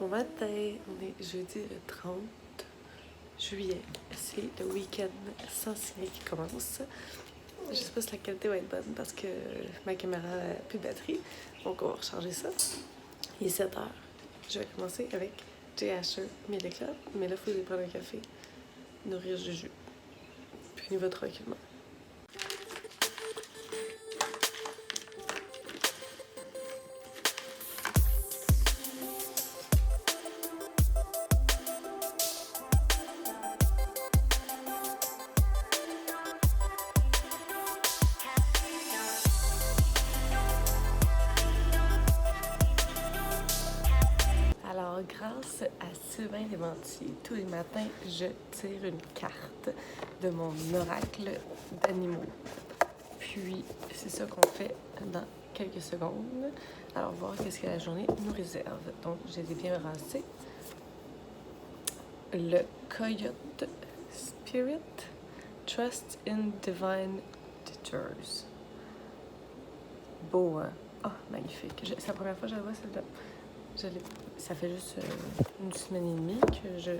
Bon matin, on est jeudi le 30 juillet. C'est le week-end sans ciné qui commence. Je sais pas si la qualité va être bonne parce que ma caméra n'a plus de batterie. Donc on va rechanger ça. Il est 7 h. Je vais commencer avec J. Asher, 1000 éclats. Mais là, il faut aller prendre un café, nourrir du jus. Puis on y va tranquillement. Alors, grâce à Sylvain Léventier, tous les matins, je tire une carte de mon oracle d'animaux. Puis, c'est ça qu'on fait dans quelques secondes. Alors, voir qu'est-ce que la journée nous réserve. Donc, je les ai bien rassés. Le Coyote Spirit, Trust in Divine Teachers. Beau, hein? Oh, magnifique. C'est la première fois que je la vois, celle-là. Ça fait juste une semaine et demie que je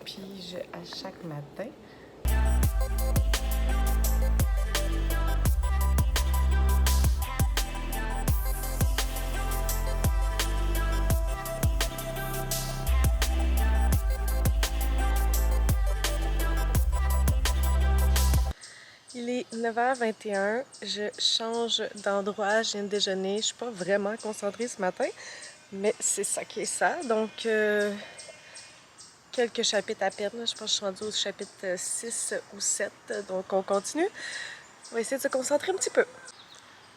pige à chaque matin. Il est 9h21, je change d'endroit, je viens de déjeuner, je suis pas vraiment concentrée ce matin, mais c'est ça qui est ça. Donc, quelques chapitres à peine, je pense que je suis rendue au chapitre 6 ou 7, donc on continue. On va essayer de se concentrer un petit peu.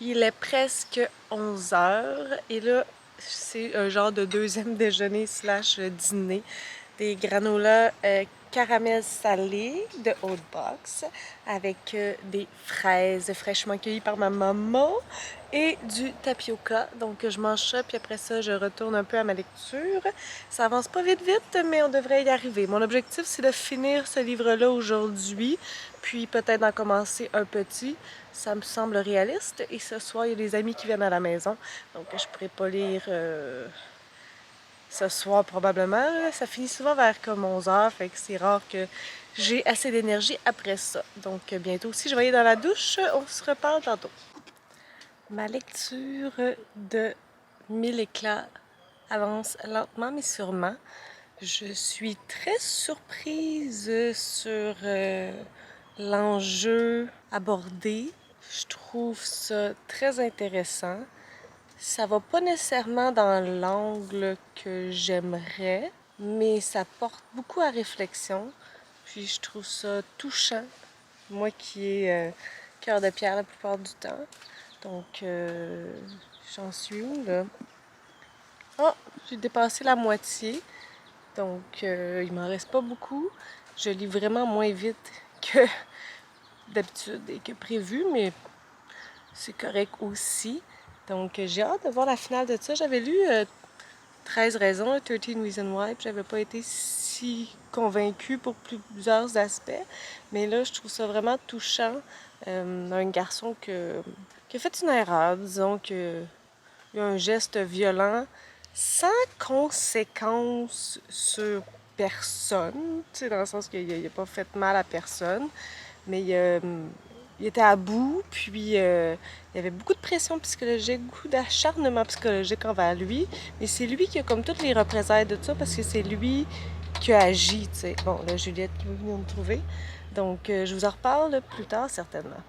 Il est presque 11h et là, c'est un genre de deuxième déjeuner slash dîner. Des granolas caramel salé de Haute Box avec des fraises fraîchement cueillies par ma maman et du tapioca. Donc je mange ça puis après ça je retourne un peu à ma lecture. Ça avance pas vite mais on devrait y arriver. Mon objectif c'est de finir ce livre-là aujourd'hui puis peut-être d'en commencer un petit. Ça me semble réaliste et ce soir il y a des amis qui viennent à la maison donc je pourrais pas lire ce soir probablement. Ça finit souvent vers comme 11h, fait que c'est rare que j'ai assez d'énergie après ça. Donc bientôt, si je vais aller dans la douche, on se reparle tantôt. Ma lecture de 1000 éclats avance lentement mais sûrement. Je suis très surprise sur l'enjeu abordé. Je trouve ça très intéressant. Ça va pas nécessairement dans l'angle que j'aimerais, mais ça porte beaucoup à réflexion. Puis je trouve ça touchant, moi qui ai cœur de pierre la plupart du temps. Donc, j'en suis où là? Oh, j'ai dépassé la moitié, donc il m'en reste pas beaucoup. Je lis vraiment moins vite que d'habitude et que prévu, mais c'est correct aussi. Donc, j'ai hâte de voir la finale de ça. J'avais lu 13 raisons, 13 Reasons Why, puis j'avais pas été si convaincue pour plusieurs aspects. Mais là, je trouve ça vraiment touchant. Un garçon qui a fait une erreur, disons qu'il y a un geste violent sans conséquence sur personne, tu sais, dans le sens qu'il n'a pas fait mal à personne, mais il était à bout, puis il y avait beaucoup de pression psychologique, beaucoup d'acharnement psychologique envers lui. Mais c'est lui qui a comme toutes les représailles de ça, parce que c'est lui qui a agi, tu sais. Bon, là, Juliette qui veut venir me trouver. Donc, je vous en reparle plus tard, certainement.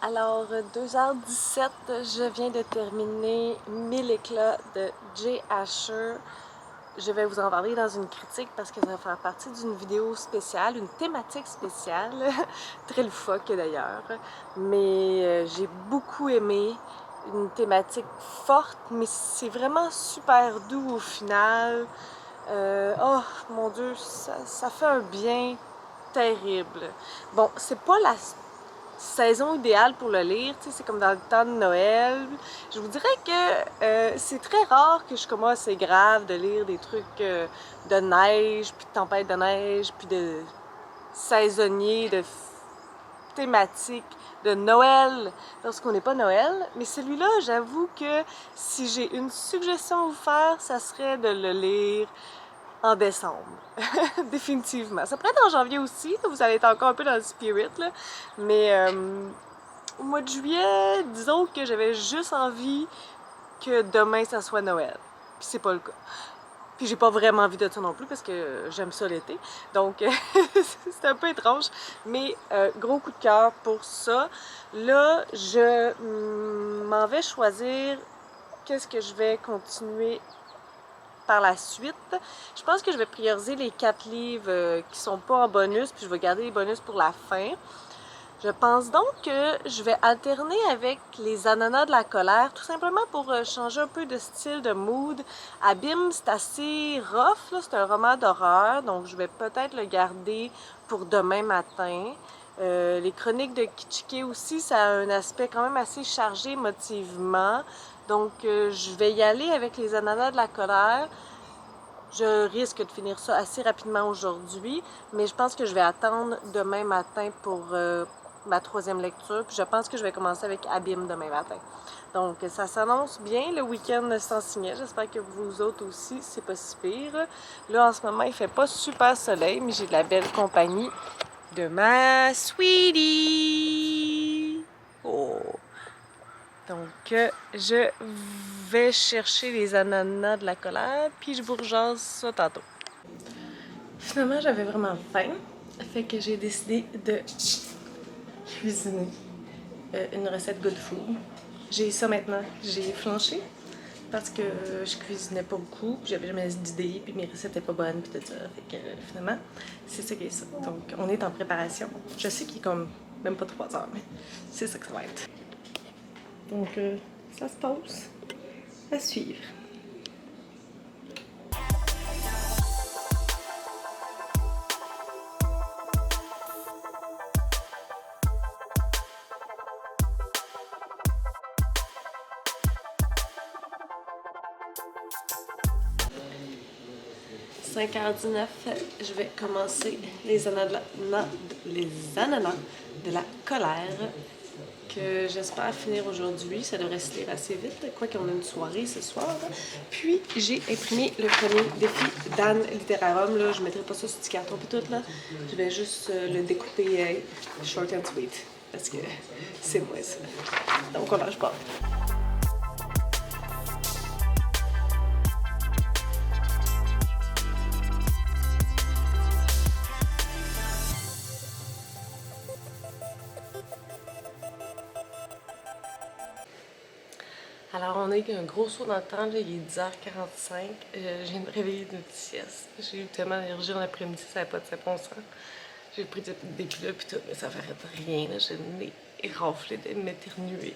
Alors, 2h17, je viens de terminer 1000 éclats de J. Asher. Je vais vous en parler dans une critique parce que ça va faire partie d'une vidéo spéciale, une thématique spéciale, très loufoque d'ailleurs. Mais j'ai beaucoup aimé, une thématique forte, mais c'est vraiment super doux au final. Oh mon Dieu, ça fait un bien terrible. Bon, c'est pas la saison idéale pour le lire, tu sais, c'est comme dans le temps de Noël. Je vous dirais que c'est très rare que je commence, c'est grave de lire des trucs de neige, puis de tempête de neige, puis de saisonniers, de thématiques de Noël lorsqu'on n'est pas Noël. Mais celui-là, j'avoue que si j'ai une suggestion à vous faire, ça serait de le lire en décembre. Définitivement. Ça pourrait être en janvier aussi, là, vous allez être encore un peu dans le spirit, là. Mais au mois de juillet, disons que j'avais juste envie que demain ça soit Noël. Puis c'est pas le cas. Puis j'ai pas vraiment envie de ça non plus parce que j'aime ça l'été. Donc c'est un peu étrange. Mais gros coup de cœur pour ça. Là, je m'en vais choisir qu'est-ce que je vais continuer par la suite. Je pense que je vais prioriser les 4 livres qui sont pas en bonus, puis je vais garder les bonus pour la fin. Je pense donc que je vais alterner avec les ananas de la colère, tout simplement pour changer un peu de style, de mood. Abîme, c'est assez rough, c'est un roman d'horreur, donc je vais peut-être le garder pour demain matin. Les chroniques de Kitschike aussi, ça a un aspect quand même assez chargé émotivement. Donc je vais y aller avec les ananas de la colère. Je risque de finir ça assez rapidement aujourd'hui, mais je pense que je vais attendre demain matin pour ma 3e lecture. Puis je pense que je vais commencer avec Abîme demain matin. Donc ça s'annonce bien, le week-end s'en signait. J'espère que vous autres aussi, c'est pas si pire. Là, en ce moment, il fait pas super soleil, mais j'ai de la belle compagnie de ma sweetie. Oh! Donc, je vais chercher les ananas de la colère, puis je vous rejase ça tantôt. Finalement, j'avais vraiment faim, fait que j'ai décidé de cuisiner une recette good food. J'ai ça maintenant, j'ai flanché parce que je cuisinais pas beaucoup, j'avais jamais d'idées, puis mes recettes étaient pas bonnes, puis tout ça. Fait que finalement, c'est ça qui est ça. Donc, on est en préparation. Je sais qu'il est comme même pas 3 heures, mais c'est ça que ça va être. Donc, ça se passe à suivre. « 5h19, je vais commencer les ananas de la colère que j'espère finir aujourd'hui. Ça devrait se lire assez vite, quoi qu'on a une soirée ce soir. Puis, j'ai imprimé le premier défi d'Anne Littérarum. Là, je ne mettrai pas ça sur petit carton et tout, là. Je vais juste le découper short and sweet, parce que c'est moi ça. Donc, on lâche pas. Alors, on a eu un gros saut dans le temps, là, il est 10h45. Je viens de me réveiller d'une petite sieste. J'ai eu tellement d'énergie en après-midi, ça n'avait pas de bon sens. J'ai pris des pilules et tout, mais ça ne fait rien. J'ai le nez raflé de m'éternuer.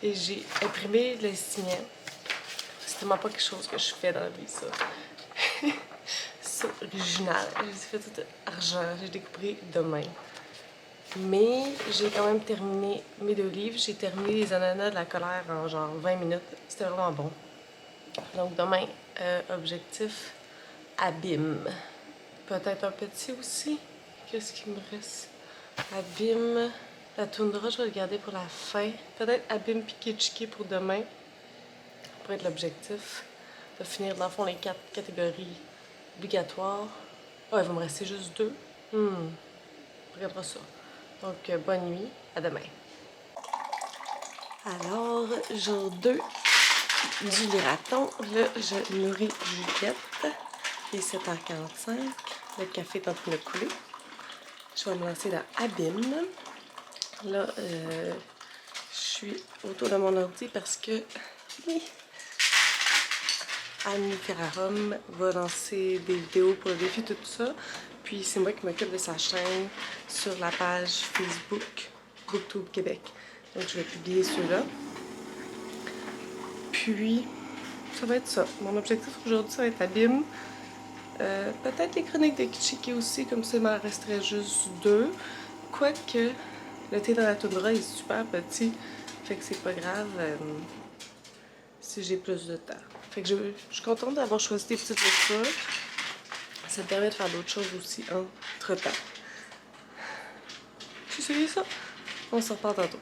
Et j'ai imprimé le signet. C'est tellement pas quelque chose que je fais dans la vie, ça. C'est original. J'ai fait tout argent. J'ai découpé demain. Mais j'ai quand même terminé mes 2 livres. J'ai terminé les ananas de la colère en genre 20 minutes. C'était vraiment bon. Donc demain, objectif, abîme. Peut-être un petit aussi. Qu'est-ce qu'il me reste? Abîme. La toundra, je vais le garder pour la fin. Peut-être abîme puis Kitschike pour demain. Ça pourrait être l'objectif. De finir dans le fond les 4 catégories obligatoires. Oh, il va me rester juste 2. On regardera ça. Donc, bonne nuit, à demain. Alors, jour 2 du Liraton. Là, je nourris Juliette. Il est 7h45. Le café est en train de couler. Je vais me lancer dans Abîme. Là, je suis autour de mon ordi parce que Anne Littérarum va lancer des vidéos pour le défi, tout ça. Puis c'est moi qui m'occupe de sa chaîne sur la page Facebook Booktube Québec. Donc je vais publier ceux-là. Puis ça va être ça. Mon objectif aujourd'hui, ça va être Abîme. Peut-être les chroniques de Kitschike aussi, comme ça il m'en resterait juste 2. Quoique le thé dans la toundra est super petit, fait que c'est pas grave si j'ai plus de temps. Fait que je suis contente d'avoir choisi des petites lectures. Ça me permet de faire d'autres choses aussi entre-temps. J'ai essayé ça. On se reparle tantôt.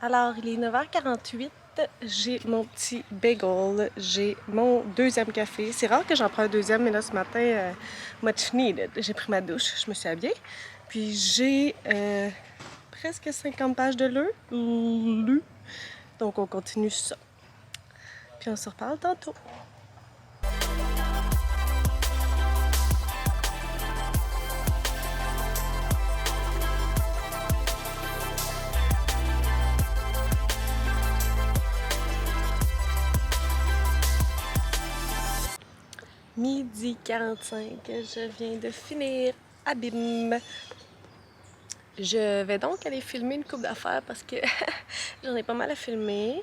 Alors, il est 9h48, j'ai mon petit bagel, j'ai mon deuxième café. C'est rare que j'en prends un deuxième, mais là, ce matin, much needed. J'ai pris ma douche, je me suis habillée. Puis j'ai presque 50 pages de lu. Donc, on continue ça. Puis on se reparle tantôt. Midi 45, je viens de finir Abîme. Je vais donc aller filmer une coupe d'affaires parce que j'en ai pas mal à filmer.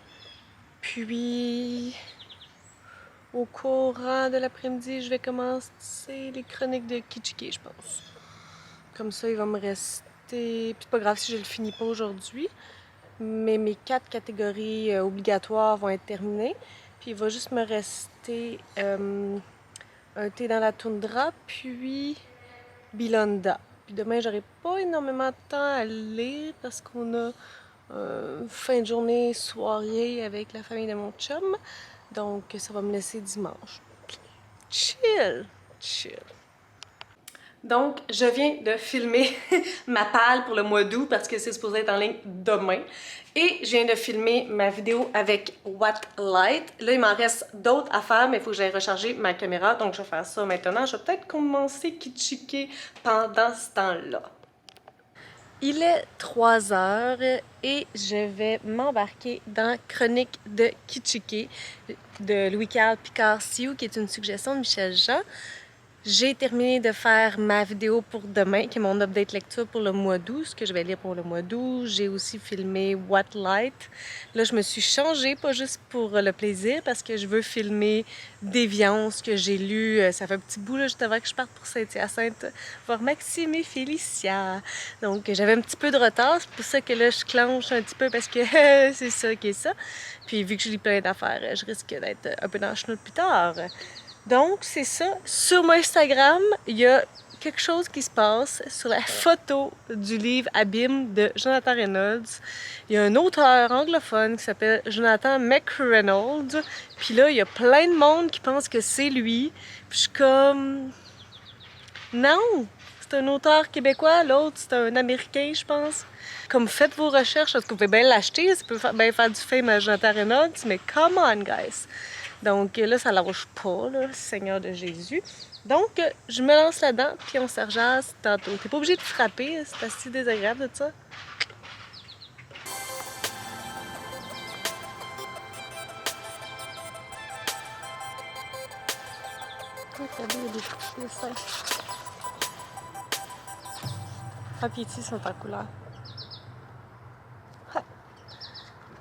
Puis, au courant de l'après-midi, je vais commencer les chroniques de Kitschiki, je pense. Comme ça, il va me rester... Puis c'est pas grave si je le finis pas aujourd'hui, mais mes 4 catégories obligatoires vont être terminées. Puis il va juste me rester un thé dans la toundra, puis Bilonda. Puis demain, j'aurai pas énormément de temps à lire parce qu'on a fin de journée, soirée avec la famille de mon chum. Donc, ça va me laisser dimanche. Chill! Chill. Donc, je viens de filmer ma palle pour le mois d'août parce que c'est supposé être en ligne demain. Et je viens de filmer ma vidéo avec What Light. Là, il m'en reste d'autres à faire, mais il faut que j'aille recharger ma caméra. Donc, je vais faire ça maintenant. Je vais peut-être commencer Kitschiki pendant ce temps-là. Il est 3 heures et je vais m'embarquer dans Chronique de Kitschiki de Louis-Carl Picard-Sioux, qui est une suggestion de Michel Jean. J'ai terminé de faire ma vidéo pour demain, qui est mon update lecture pour le mois d'août, ce que je vais lire pour le mois d'août. J'ai aussi filmé What Light. Là, je me suis changée, pas juste pour le plaisir, parce que je veux filmer Déviance, que j'ai lu. Ça fait un petit bout, là, juste avant que je parte pour Saint-Hyacinthe, voir Maxime et Félicia. Donc, j'avais un petit peu de retard. C'est pour ça que là, je clenche un petit peu, parce que c'est ça qui est ça. Puis, vu que je lis plein d'affaires, je risque d'être un peu dans le chenoute plus tard. Donc, c'est ça. Sur mon Instagram, il y a quelque chose qui se passe sur la photo du livre Abîme de Jonathan Reynolds. Il y a un auteur anglophone qui s'appelle Jonathan McReynolds. Puis là, il y a plein de monde qui pense que c'est lui. Puis je suis comme... Non! C'est un auteur québécois, l'autre c'est un Américain, je pense. Comme faites vos recherches, parce que vous pouvez bien l'acheter, ça peut bien faire du fame à Jonathan Reynolds, mais come on, guys! Donc là, ça lâche pas, là, Seigneur de Jésus. Donc, je me lance là-dedans, puis on se rejase tantôt. T'es pas obligé de frapper, c'est assez désagréable de ça. Regardez, il y a des dessins. Ah, puis ici, ils sont en couleur.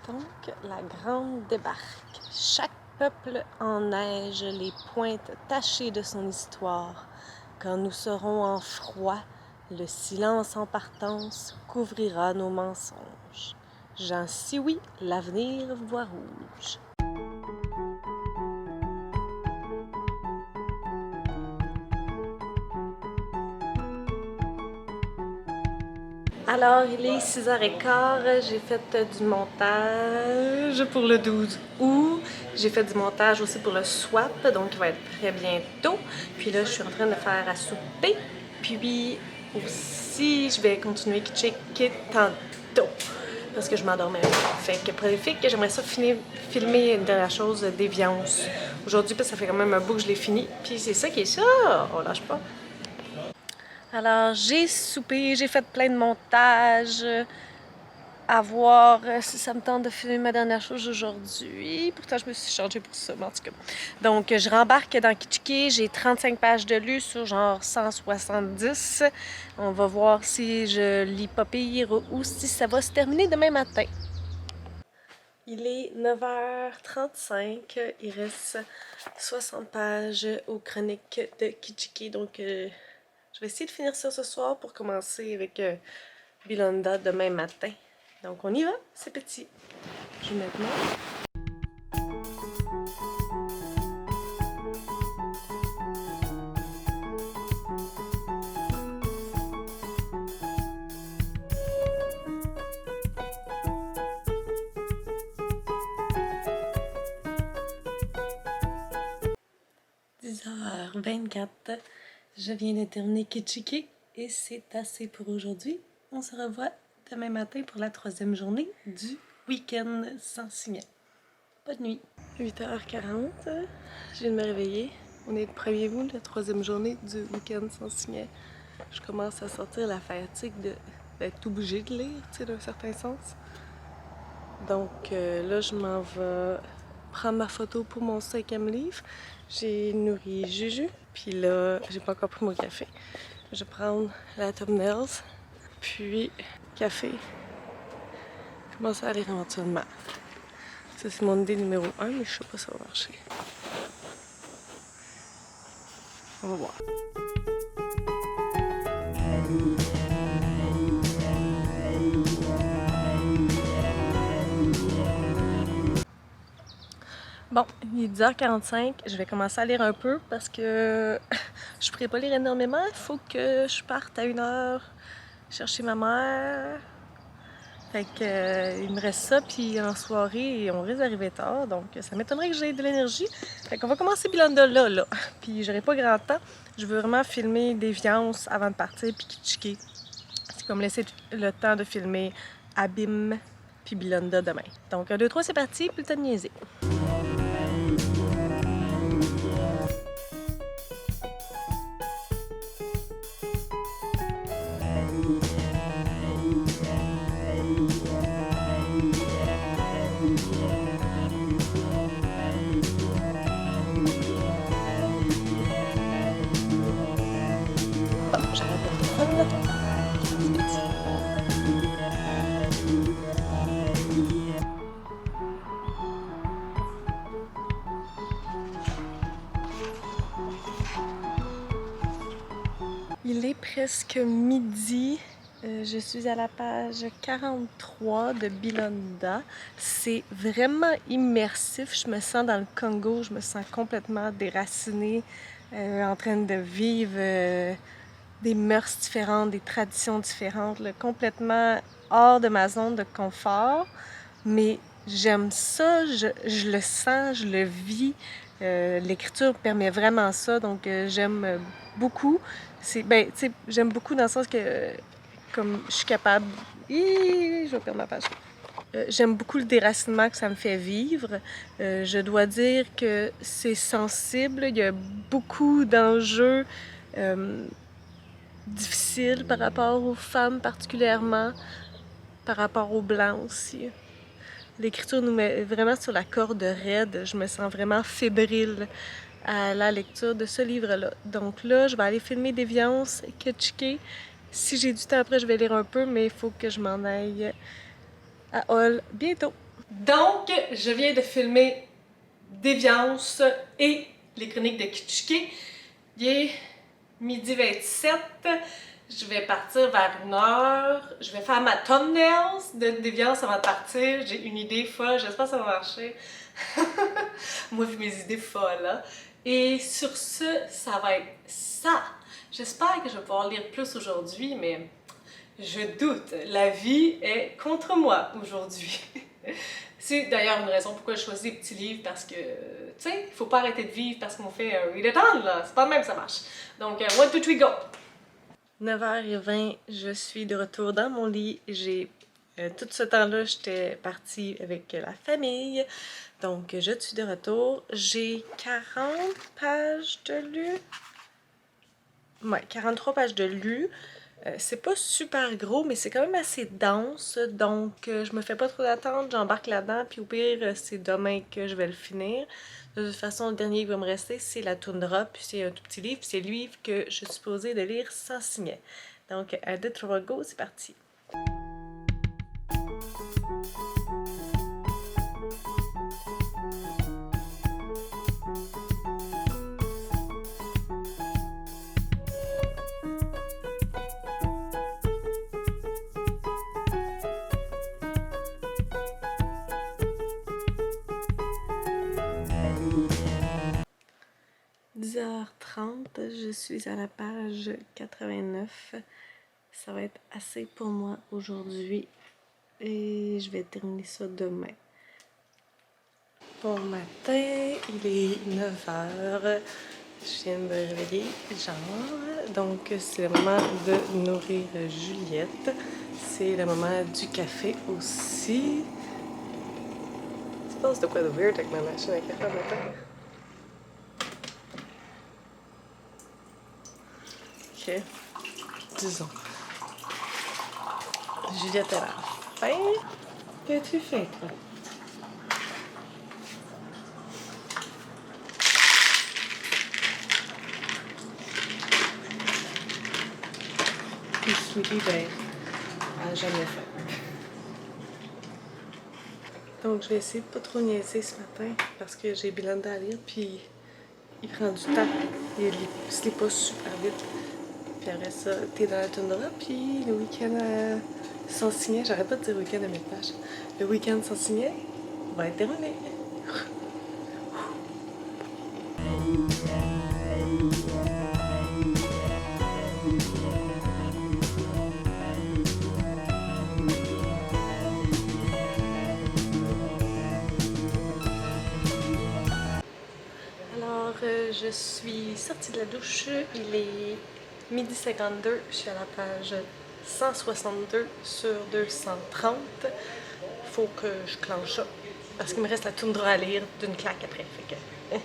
Donc, la grande débarque. Chaque peuple en neige, les pointes tachées de son histoire. Quand nous serons en froid, le silence en partance couvrira nos mensonges. Jean Sioui, l'avenir voit rouge. Alors, il est 6h15, j'ai fait du montage pour le 12 août. J'ai fait du montage aussi pour le swap, donc il va être très bientôt. Puis là, je suis en train de faire à souper. Puis aussi, je vais continuer Kitschiki tantôt, parce que je m'endormais. Fait que j'aimerais ça filmer une dernière chose, Déviance. Aujourd'hui, parce que ça fait quand même un bout que je l'ai fini. Puis c'est ça qui est ça, on lâche pas. Alors, j'ai soupé, j'ai fait plein de montages, à voir si ça me tente de filmer ma dernière chose aujourd'hui. Pourtant, je me suis changée pour ça, mais en tout cas. Donc, je rembarque dans Kitschiki, j'ai 35 pages de lu sur genre 170. On va voir si je lis pas pire ou si ça va se terminer demain matin. Il est 9h35, il reste 60 pages aux chroniques de Kichiki, donc je vais essayer de finir ça ce soir pour commencer avec Bilonda demain matin. Donc on y va, c'est petit. Je vais maintenant. 10h24, je viens de terminer Kichiki et c'est assez pour aujourd'hui. On se revoit demain matin pour la 3e journée du week-end sans signet. Bonne nuit. 8h40, je viens de me réveiller. On est le 1er août, la 3e journée du week-end sans signet. Je commence à sortir la fatigue d'être obligée de lire, tu sais, d'un certain sens. Donc là, je m'en vais prendre ma photo pour mon 5e livre. J'ai nourri Juju, puis là, j'ai pas encore pris mon café. Je vais prendre la thumbnails, puis café. Commencer à lire éventuellement. Ça, c'est mon idée numéro 1, mais je sais pas si ça va marcher. On va voir. Bon, il est 10h45, je vais commencer à lire un peu parce que je pourrais pas lire énormément. Il faut que je parte à 1h chercher ma mère. Fait que il me reste ça, puis en soirée, on risque d'arriver tard, donc ça m'étonnerait que j'aie de l'énergie. Fait qu'on va commencer Bilonda là. Puis j'aurai pas grand temps. Je veux vraiment filmer Déviance avant de partir, puis Kichiki. C'est comme laisser le temps de filmer Abîme, puis Bilonda demain. Donc 1, 2, 3, c'est parti, plus le temps de niaiser. Il est presque midi. Je suis à la page 43 de Bilonda. C'est vraiment immersif. Je me sens dans le Congo. Je me sens complètement déracinée, en train de vivre des mœurs différentes, des traditions différentes, là, complètement hors de ma zone de confort. Mais j'aime ça, je le sens, je le vis. L'écriture permet vraiment ça, donc j'aime beaucoup. J'aime beaucoup dans le sens que comme je suis capable... je vais perdre ma page. J'aime beaucoup le déracinement que ça me fait vivre. Je dois dire que c'est sensible. Il y a beaucoup d'enjeux difficiles par rapport aux femmes particulièrement, par rapport aux Blancs aussi. L'écriture nous met vraiment sur la corde raide. Je me sens vraiment fébrile à la lecture de ce livre-là. Donc là, je vais aller filmer Déviance, Kichiki. Si j'ai du temps après, je vais lire un peu, mais il faut que je m'en aille à Hall bientôt. Donc, je viens de filmer Déviance et les chroniques de Kichiki. Il est 12h27. Je vais partir vers 1h. Je vais faire ma thumbnails de Déviance avant de partir. J'ai une idée folle. J'espère que ça va marcher. Moi, vu mes idées folles, là. Et sur ce, ça va être ça. J'espère que je vais pouvoir lire plus aujourd'hui, mais je doute. La vie est contre moi aujourd'hui. C'est d'ailleurs une raison pourquoi je choisis des petits livres, parce que, tu sais, il faut pas arrêter de vivre parce qu'on fait un readathon, là. C'est pas le même, ça marche. Donc, 1, 2, 3, go! 9h20, je suis de retour dans mon lit. Tout ce temps-là, j'étais partie avec la famille. Donc, je suis de retour. J'ai 40 pages de lu. Ouais, 43 pages de lu. C'est pas super gros, mais c'est quand même assez dense. Donc, je me fais pas trop d'attente. J'embarque là-dedans. Puis au pire, c'est demain que je vais le finir. De toute façon, le dernier qui va me rester, c'est La Toundra. Puis c'est un tout petit livre. C'est le livre que je suis supposée de lire sans signet. Donc, 1, 2, 3, go, c'est parti. Je suis à la page 89. Ça va être assez pour moi aujourd'hui et je vais terminer ça demain. Bon matin, il est 9 h. Je viens de me réveiller, genre. Donc, c'est le moment de nourrir Juliette. C'est le moment du café aussi. Tu penses de quoi de weird avec ma machine à café matin? Ok, disons. Juliette a la faim. Qu'as-tu fait, toi? Puis Sweetie, ben, elle a jamais fait. Donc, je vais essayer de pas trop niaiser ce matin parce que j'ai Belinda à lire, puis il prend du temps. Il se lit pas super vite. Puis après ça, t'es dans la toundra, puis le week-end sans signet, j'arrête pas de dire week-end à mes pages. Le week-end sans signet va être terminé. Alors, je suis sortie de la douche, il est 12h52, je suis à la page 162 sur 230. Faut que je clenche ça, parce qu'il me reste la toundra à lire d'une claque après. Fait que, hein.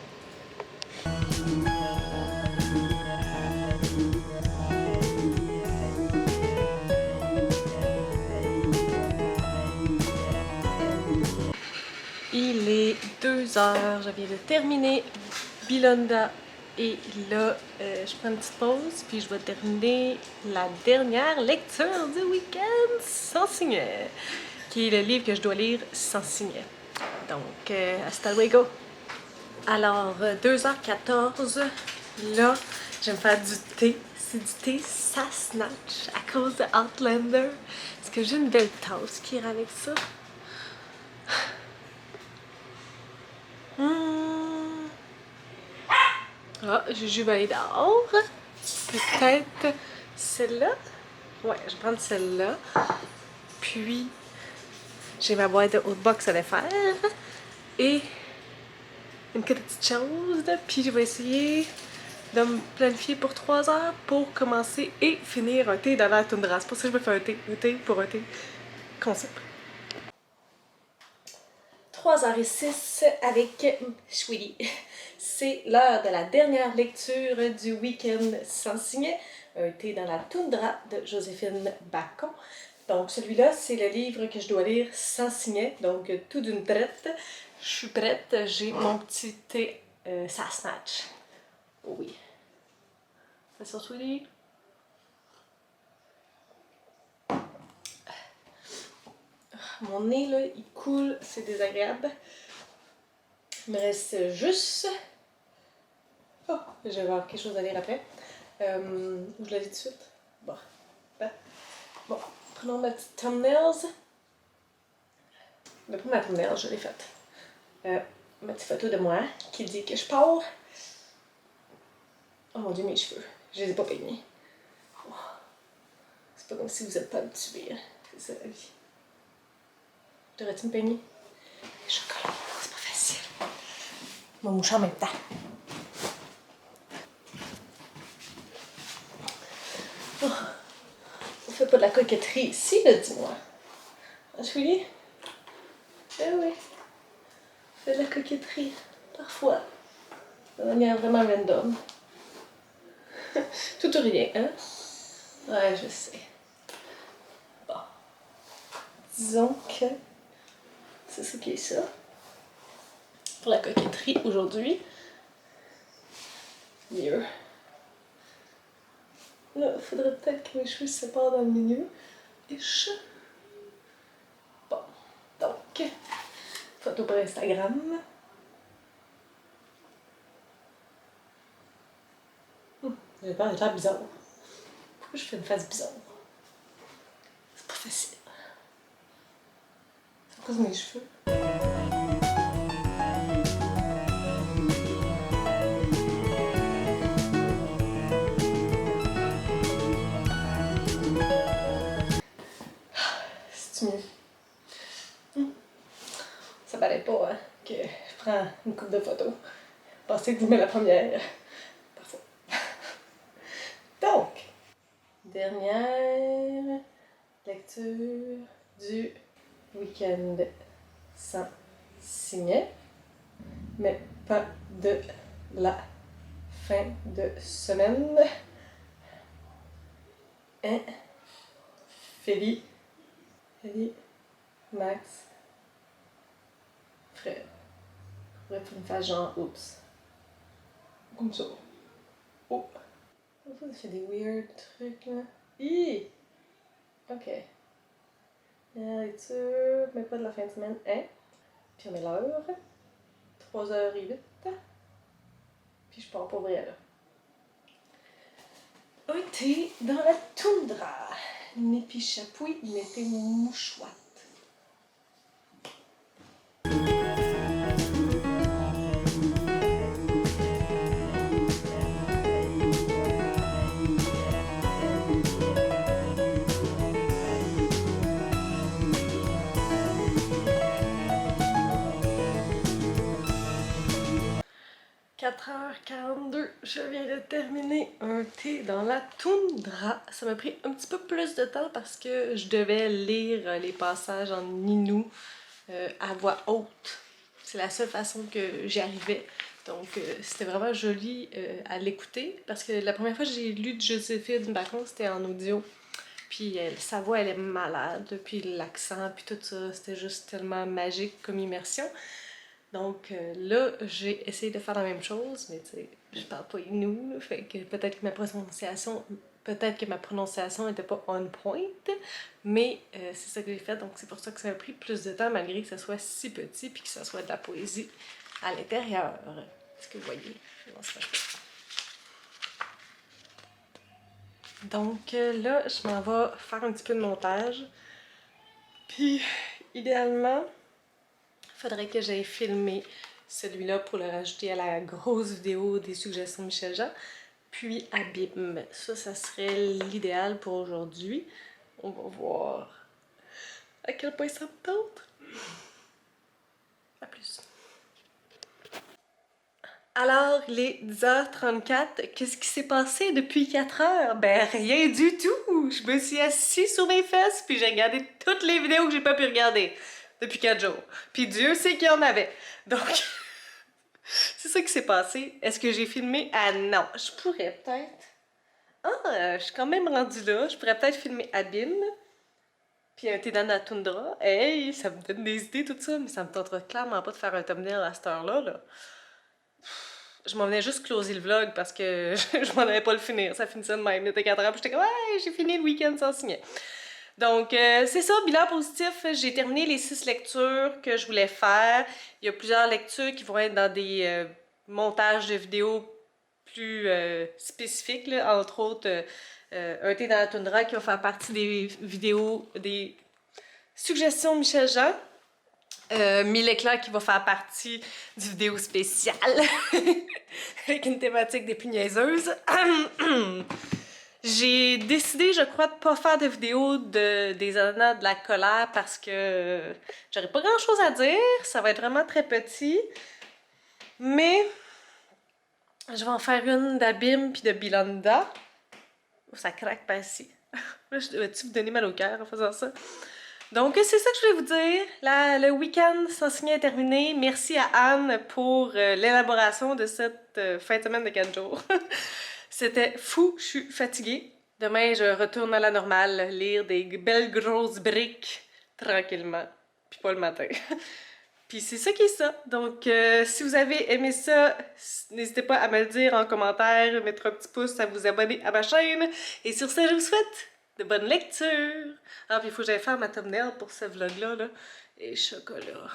Il est 2 h, je viens de terminer Belinda et là, je prends une petite pause puis je vais terminer la dernière lecture du week-end sans signet, qui est le livre que je dois lire sans signet. Donc, hasta luego! Alors, 2h14, là, je vais me faire du thé. C'est du thé Sassenach à cause de Outlander. Est-ce que j'ai une belle tasse qui ira avec ça? Ah, Juju va aller dehors. Peut-être celle-là. Ouais, je vais prendre celle-là. Puis, j'ai ma boîte de haute box à défaire. Et une petite chose. Puis, je vais essayer de me planifier pour 3 heures pour commencer et finir un thé dans la toundra. C'est pour ça que je me fais un thé pour un thé concept. 3h06 avec Sweetie. C'est l'heure de la dernière lecture du week-end sans signet. Un thé dans la toundra de Joséphine Bacon. Donc celui-là, c'est le livre que je dois lire sans signet, donc tout d'une traite. Je suis prête, j'ai mon petit thé Sassenach. Oui. Fais ça, Sweetie. Mon nez, là, il coule, c'est désagréable. Il me reste juste... Oh, je vais avoir quelque chose à lire après. Je la lis tout de suite. Bon. Bon, prenons ma petite thumbnails. Depuis ma thumbnail, je l'ai faite. Ma petite photo de moi qui dit que je pars. Oh mon Dieu, mes cheveux. Je les ai pas peignés. Oh. C'est pas comme si vous êtes pas habitués. Hein. C'est ça la vie. Devrais-tu me peigner? Les chocolats, c'est pas facile. Je vais moucher en même temps. Oh. On fait pas de la coquetterie ici, là, dis-moi. Ah, Julie? Eh oui. On fait de la coquetterie. Parfois. De manière vraiment random. Tout ou rien, hein? Ouais, je sais. Bon. Disons que c'est ça qui est ça. Pour la coquetterie aujourd'hui. Mieux. Là, il faudrait peut-être que mes cheveux se séparent dans le milieu. Ish. Bon. Donc, photo pour Instagram. J'ai peur d'être l'air bizarre. Pourquoi je fais une face bizarre? C'est pas facile. C'est à cause de mes cheveux. pas, hein, que je prends une coupe de photos. Pensez que vous mettez la première. Parfois. Donc, dernière lecture du week-end sans signet, mais pas de la fin de semaine. Hein? Feli, Max, Fred. Faudrait faire une face genre oups. Comme ça. Oh! Ça fait des weird trucs là. Hi! Ok. La lecture, mais pas de la fin de semaine. Hein? Puis on met l'heure. 3h08. Puis je pars pour vrai là. Été dans la toundra. Népi chapouille, mettez mouchouette. « 4h42, je viens de terminer un thé dans la toundra. Ça m'a pris un petit peu plus de temps parce que je devais lire les passages en Innu à voix haute. C'est la seule façon que j'y arrivais. Donc c'était vraiment joli à l'écouter parce que la première fois que j'ai lu de Joséphine, par contre, c'était en audio. Puis sa voix, elle est malade, puis l'accent, puis tout ça, c'était juste tellement magique comme immersion. Donc là, j'ai essayé de faire la même chose, mais tu sais, je parle pas Innu, fait que peut-être que ma prononciation était pas on point, mais c'est ça que j'ai fait, donc c'est pour ça que ça a pris plus de temps malgré que ça soit si petit puis que ça soit de la poésie à l'intérieur. Est-ce que vous voyez? Donc là, je m'en vais faire un petit peu de montage, puis idéalement, faudrait que j'aille filmer celui-là pour le rajouter à la grosse vidéo des suggestions de Michel Jean. Puis Abîme. Ça serait l'idéal pour aujourd'hui. On va voir à quel point ça me tente. À plus. Alors, il est 10h34. Qu'est-ce qui s'est passé depuis 4 heures? Ben, rien du tout. Je me suis assise sur mes fesses puis j'ai regardé toutes les vidéos que j'ai pas pu regarder depuis 4 jours. Puis Dieu sait qu'il y en avait. Donc, c'est ça qui s'est passé. Est-ce que j'ai filmé? Ah non, je pourrais peut-être. Ah, je suis quand même rendue là. Je pourrais peut-être filmer Abîme. Puis un thé dans la toundra. Hey, ça me donne des idées tout ça, mais ça me tentera clairement pas de faire un thumbnail à cette heure-là. Là. Je m'en venais juste closer le vlog parce que je m'en avais pas le finir. Ça finissait de même. Il était 4 heures, puis j'étais comme, ouais, j'ai fini le week-end sans signer. Donc, c'est ça, bilan positif. J'ai terminé les 6 lectures que je voulais faire. Il y a plusieurs lectures qui vont être dans des montages de vidéos plus spécifiques, là. Entre autres, un thé dans la toundra qui va faire partie des vidéos, des suggestions de Michel Jean. 1000 éclairs qui va faire partie du vidéo spécial avec une thématique des plus niaiseuses. J'ai décidé, je crois, de pas faire de vidéo des ananas de la colère parce que j'aurais pas grand chose à dire. Ça va être vraiment très petit. Mais je vais en faire une d'Abîme puis de Bilanda. Oh, ça craque pas ici. Je devais-tu vous donner mal au cœur en faisant ça? Donc, c'est ça que je voulais vous dire. Le week-end sans signer est terminé. Merci à Anne pour l'élaboration de cette fin de semaine de 4 jours. C'était fou, je suis fatiguée. Demain, je retourne à la normale, lire des belles grosses briques tranquillement. Puis pas le matin. Puis c'est ça qui est ça. Donc, si vous avez aimé ça, n'hésitez pas à me le dire en commentaire, mettre un petit pouce, à vous abonner à ma chaîne. Et sur ce, je vous souhaite de bonnes lectures. Ah, puis il faut que j'aille faire ma thumbnail pour ce vlog-là. Là. Et chocolat.